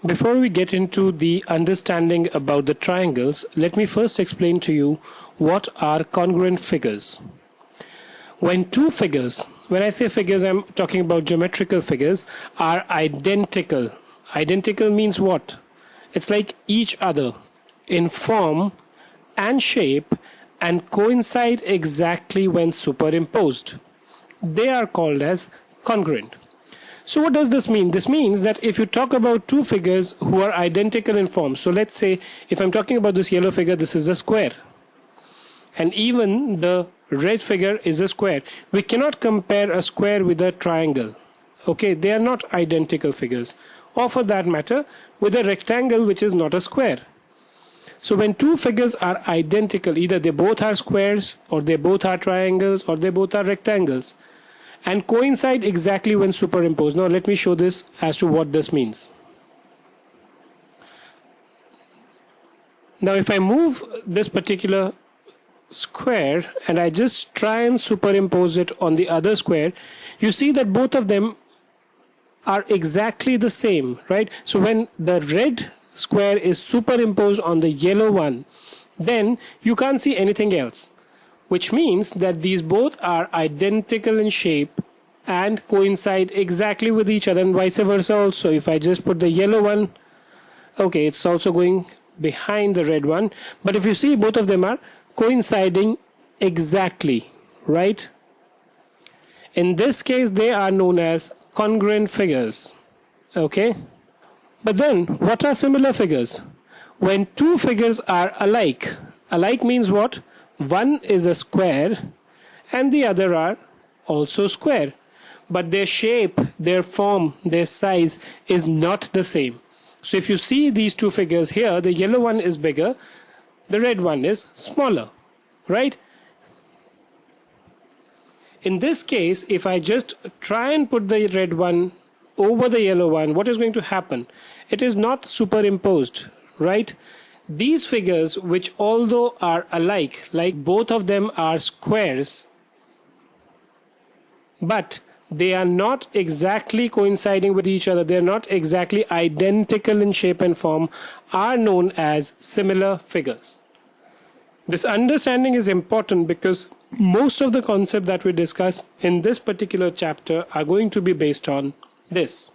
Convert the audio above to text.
Before we get into the understanding about the triangles, let me first explain to you what are congruent figures. When two figures, when I say figures, I'm talking about geometrical figures, are identical. Identical means what? It's like each other in form and shape and coincide exactly when superimposed. They are called as congruent. So what does this mean? This means that if you talk about two figures who are identical in form, so let's say if I'm talking about this yellow figure, this is a square. And even the red figure is a square. We cannot compare a square with a triangle. Okay, they are not identical figures. Or for that matter, with a rectangle which is not a square. So when two figures are identical, either they both are squares, or they both are triangles, or they both are rectangles, and coincide exactly when superimposed. Now let me show this as to what this means. Now if I move this particular square and I just try and superimpose it on the other square, you see that both of them are exactly the same, right? So when the red square is superimposed on the yellow one, then you can't see anything else, which means that these both are identical in shape and coincide exactly with each other, and vice versa also. If I just put the yellow one, okay, it's also going behind the red one, but if you see, both of them are coinciding exactly, right? In this case, they are known as congruent figures. Okay, but then what are similar figures? When two figures are alike, alike means what? One is a square and the other are also square, but their shape, their form, their size is not the same. So if you see these two figures here, the yellow one is bigger, the red one is smaller, right? In this case, if I just try and put the red one over the yellow one, what is going to happen? It is not superimposed, right? These figures, which although are alike, like both of them are squares, but they are not exactly coinciding with each other, they are not exactly identical in shape and form, are known as similar figures. This understanding is important because most of the concepts that we discuss in this particular chapter are going to be based on this.